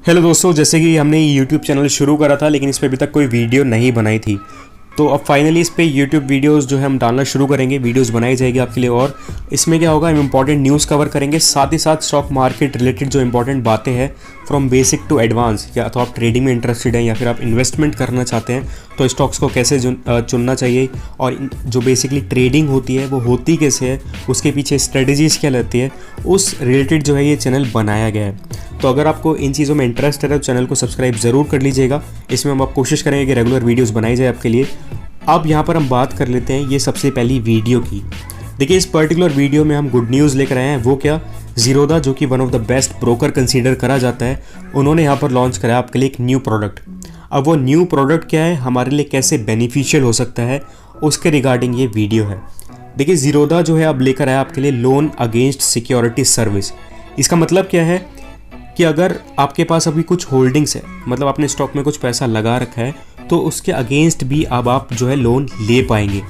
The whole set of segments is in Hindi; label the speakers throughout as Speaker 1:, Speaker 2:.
Speaker 1: हेलो दोस्तों, जैसे कि हमने यूट्यूब चैनल शुरू करा था लेकिन इस पर अभी तक कोई वीडियो नहीं बनाई थी, तो अब फाइनली इस पे यूट्यूब वीडियोस जो है हम डालना शुरू करेंगे। वीडियोस बनाई जाएगी आपके लिए और इसमें क्या होगा, हम इंपॉर्टेंट न्यूज़ कवर करेंगे, साथ ही साथ स्टॉक मार्केट रिलेटेड जो इंपॉर्टेंट बातें हैं फ्रॉम बेसिक टू एडवांस। या तो आप ट्रेडिंग में इंटरेस्टेड हैं या फिर आप इन्वेस्टमेंट करना चाहते हैं तो स्टॉक्स को कैसे चुनना चाहिए और जो बेसिकली ट्रेडिंग होती है वो होती कैसे है, उसके पीछे स्ट्रेटजीज़ क्या रहती है, उस रिलेटेड जो है ये चैनल बनाया गया है। तो अगर आपको इन चीज़ों में इंटरेस्ट है तो चैनल को सब्सक्राइब ज़रूर कर लीजिएगा। इसमें हम आप कोशिश करेंगे कि रेगुलर वीडियोस बनाई जाए आपके लिए। अब यहाँ पर हम बात कर लेते हैं ये सबसे पहली वीडियो की। देखिए, इस पर्टिकुलर वीडियो में हम गुड न्यूज़ लेकर आए हैं। वो क्या, ज़ीरोधा जो कि one of the best broker consider करा जाता है, उन्होंने यहाँ पर लॉन्च कराया आपके लिए एक न्यू प्रोडक्ट। अब वो न्यू प्रोडक्ट क्या है, हमारे लिए कैसे बेनिफिशियल हो सकता है, उसके रिगार्डिंग ये वीडियो है। देखिए, ज़ीरोधा जो है अब लेकर आया आपके लिए लोन अगेंस्ट सिक्योरिटी सर्विस। इसका मतलब क्या है कि अगर आपके पास अभी कुछ होल्डिंग्स है, मतलब आपने स्टॉक में कुछ पैसा लगा रखा है, तो उसके अगेंस्ट भी अब आप जो है लोन ले पाएंगे।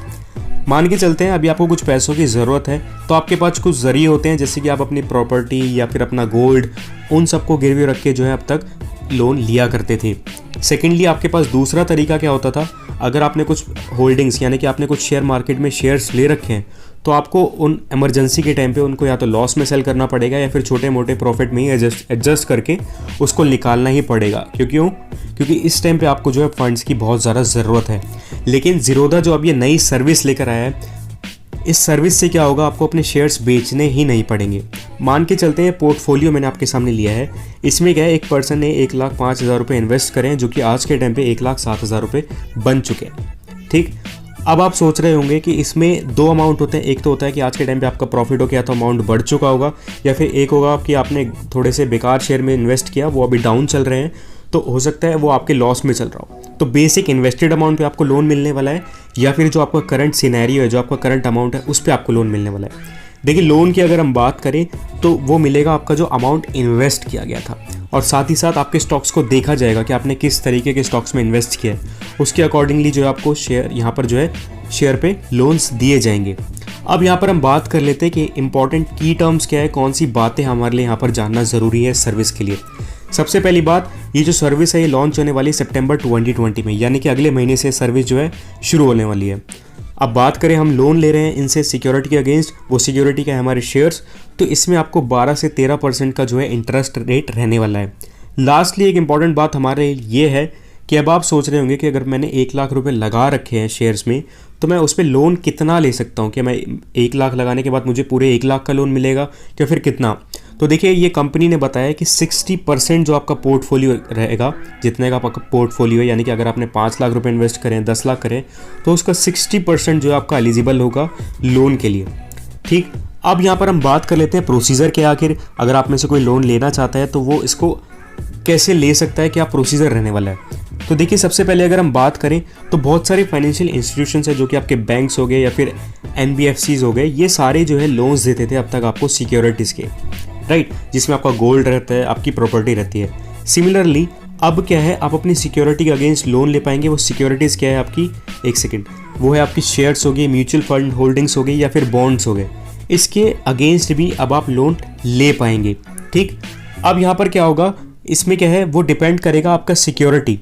Speaker 1: मान के चलते हैं अभी आपको कुछ पैसों की ज़रूरत है, तो आपके पास कुछ ज़रिए होते हैं, जैसे कि आप अपनी प्रॉपर्टी या फिर अपना गोल्ड, उन सबको गिरवी रख के जो है अब तक लोन लिया करते थे। सेकेंडली, आपके पास दूसरा तरीका क्या होता था, अगर आपने कुछ होल्डिंग्स यानी कि आपने कुछ शेयर मार्केट में शेयर्स ले रखे हैं, तो आपको उन इमरजेंसी के टाइम पे उनको या तो लॉस में सेल करना पड़ेगा या फिर छोटे मोटे प्रॉफिट में ही एडजस्ट करके उसको निकालना ही पड़ेगा। क्योंकि इस टाइम पे आपको जो है फंड्स की बहुत ज़्यादा ज़रूरत है। लेकिन ज़ीरोधा जो अब ये नई सर्विस लेकर आया है, इस सर्विस से क्या होगा, आपको अपने शेयर्स बेचने ही नहीं पड़ेंगे। मान के चलते हैं पोर्टफोलियो मैंने आपके सामने लिया है। इसमें क्या है, एक पर्सन ने 1,05,000 रुपये इन्वेस्ट करें, जो कि आज के टाइम पे 1,07,000 रुपये बन चुके हैं। ठीक, अब आप सोच रहे होंगे कि इसमें दो अमाउंट होते हैं। एक तो होता है कि आज के टाइम पे आपका प्रॉफिट हो गया तो अमाउंट बढ़ चुका होगा, या फिर एक होगा कि आपने थोड़े से बेकार शेयर में इन्वेस्ट किया, वो अभी डाउन चल रहे हैं, तो हो सकता है वो आपके लॉस में चल रहा हो। तो बेसिक इन्वेस्टेड अमाउंट पे आपको लोन मिलने वाला है, या फिर जो आपका करंट सिनेरियो है, जो आपका करंट अमाउंट है, उस पर आपको लोन मिलने वाला है। देखिए, लोन की अगर हम बात करें तो वो मिलेगा आपका जो अमाउंट इन्वेस्ट किया गया था, और साथ ही साथ आपके स्टॉक्स को देखा जाएगा कि आपने किस तरीके के स्टॉक्स में इन्वेस्ट किया है, उसके अकॉर्डिंगली जो है आपको शेयर यहाँ पर जो है शेयर पे लोन्स दिए जाएंगे। अब यहाँ पर हम बात कर लेते हैं कि इंपॉर्टेंट की टर्म्स क्या है, कौन सी बातें हमारे लिए यहाँ पर जानना ज़रूरी है सर्विस के लिए। सबसे पहली बात, ये जो सर्विस है ये लॉन्च होने वाली है सितंबर 2020 में, यानी कि अगले महीने से सर्विस जो है शुरू होने वाली है। अब बात करें, हम लोन ले रहे हैं इनसे सिक्योरिटी के अगेंस्ट, वो सिक्योरिटी क्या है, हमारे शेयर्स, तो इसमें आपको 12 से 13% का जो है इंटरेस्ट रेट रहने वाला है। लास्टली एक इंपॉर्टेंट बात हमारे ये है कि अब आप सोच रहे होंगे कि अगर मैंने 1,00,000 रुपये लगा रखे हैं शेयर्स में, तो मैं उस पर लोन कितना ले सकता हूँ, कि मैं 1,00,000 लगाने के बाद मुझे पूरे 1,00,000 का लोन मिलेगा या फिर कितना। तो देखिए, ये कंपनी ने बताया कि 60% जो आपका पोर्टफोलियो रहेगा, जितने का आपका पोर्टफोलियो है, यानी कि अगर आपने 5,00,000 रुपये इन्वेस्ट करें, 10,00,000 करें, तो उसका 60% जो है आपका एलिजिबल होगा लोन के लिए। ठीक, अब यहाँ पर हम बात कर लेते हैं प्रोसीजर के। आखिर अगर आप में से कोई लोन लेना चाहता है तो वो इसको कैसे ले सकता है, क्या प्रोसीजर रहने वाला है। तो देखिए, सबसे पहले अगर हम बात करें तो बहुत सारे फाइनेंशियल इंस्टीट्यूशंस है, जो कि आपके बैंक्स हो गए या फिर NBFCs हो गए, ये सारे जो है लोन्स देते थे अब तक आपको सिक्योरिटीज़ के, राइट, जिसमें आपका गोल्ड रहता है, आपकी प्रॉपर्टी रहती है। सिमिलरली अब क्या है, आप अपनी सिक्योरिटी के अगेंस्ट लोन ले पाएंगे। वो सिक्योरिटीज़ क्या है आपकी, एक सेकेंड, वो है आपकी शेयर्स हो गई, म्यूचुअल फंड होल्डिंग्स हो गई या फिर बॉन्ड्स हो गए, इसके अगेंस्ट भी अब आप लोन ले पाएंगे। ठीक, अब यहाँ पर क्या होगा, इसमें क्या है, वो डिपेंड करेगा आपका सिक्योरिटी।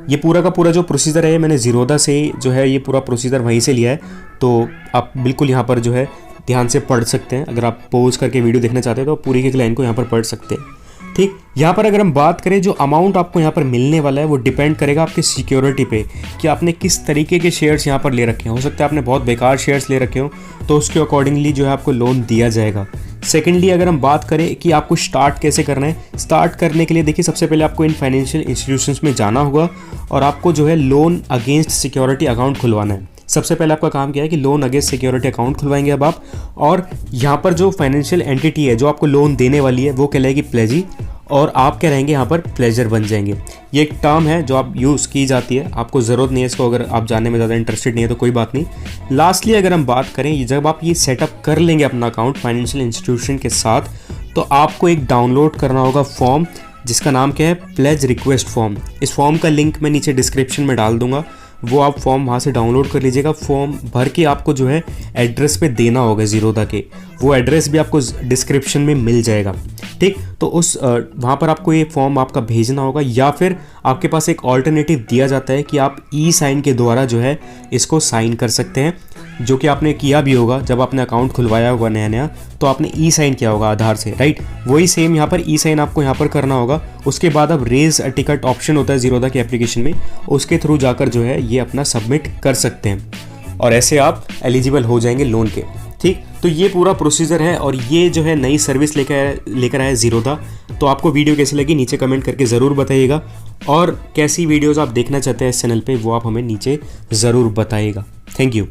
Speaker 1: ये पूरा का पूरा जो प्रोसीजर है, मैंने ज़ीरोधा से जो है ये पूरा प्रोसीजर वहीं से लिया है, तो आप बिल्कुल यहाँ पर जो है ध्यान से पढ़ सकते हैं। अगर आप पॉज करके वीडियो देखना चाहते हैं तो पूरी की लाइन को यहाँ पर पढ़ सकते हैं। ठीक, यहाँ पर अगर हम बात करें, जो अमाउंट आपको यहाँ पर मिलने वाला है वो डिपेंड करेगा आपकी सिक्योरिटी पे, कि आपने किस तरीके के शेयर्स यहाँ पर ले रखे हैं। हो सकता है आपने बहुत बेकार शेयर्स ले रखे हो, तो उसके अकॉर्डिंगली जो है आपको लोन दिया जाएगा। सेकेंडली, अगर हम बात करें कि आपको स्टार्ट कैसे करना है, स्टार्ट करने के लिए देखिए, सबसे पहले आपको इन फाइनेंशियल इंस्टीट्यूशंस में जाना होगा और आपको जो है लोन अगेंस्ट सिक्योरिटी अकाउंट खुलवाना है। सबसे पहले आपका काम क्या है कि लोन अगेंस्ट सिक्योरिटी अकाउंट खुलवाएंगे अब आप, और यहाँ पर जो फाइनेंशियल एंटिटी है जो आपको लोन देने वाली है वो कहलाएगी प्लेजी, और आप क्या रहेंगे यहाँ पर प्लेजर बन जाएंगे। ये एक टर्म है जो आप यूज़ की जाती है, आपको ज़रूरत नहीं है इसको, अगर आप जानने में ज़्यादा इंटरेस्टेड नहीं है तो कोई बात नहीं। लास्टली अगर हम बात करें, जब आप ये सेटअप कर लेंगे अपना अकाउंट फाइनेंशियल इंस्टीट्यूशन के साथ, तो आपको एक डाउनलोड करना होगा फॉर्म, जिसका नाम क्या है, प्लेज रिक्वेस्ट फॉर्म। इस फॉर्म का लिंक मैं नीचे डिस्क्रिप्शन में डाल दूंगा। वो आप फॉर्म वहाँ से डाउनलोड कर लीजिएगा। फॉर्म भर के आपको जो है एड्रेस पे देना होगा ज़ीरोधा के, वो एड्रेस भी आपको डिस्क्रिप्शन में मिल जाएगा, ठीक। तो उस वहाँ पर आपको ये फॉर्म आपका भेजना होगा, या फिर आपके पास एक ऑल्टरनेटिव दिया जाता है कि आप ई साइन के द्वारा जो है इसको साइन कर सकते हैं, जो कि आपने किया भी होगा जब आपने अकाउंट खुलवाया होगा नया नया, तो आपने ई साइन किया होगा आधार से, राइट। वही सेम यहाँ पर ई साइन आपको यहाँ पर करना होगा। उसके बाद अब रेज अ टिकट ऑप्शन होता है ज़ीरोधा के एप्लीकेशन में, उसके थ्रू जाकर जो है ये अपना सबमिट कर सकते हैं और ऐसे आप एलिजिबल हो जाएंगे लोन के, ठीक। तो ये पूरा प्रोसीजर है और ये जो है नई सर्विस लेकर आया ज़ीरोधा। तो आपको वीडियो कैसी लगी नीचे कमेंट करके ज़रूर बताइएगा, और कैसी वीडियोज़ आप देखना चाहते हैं इस चैनल पे वो आप हमें नीचे ज़रूर बताइएगा। Thank you.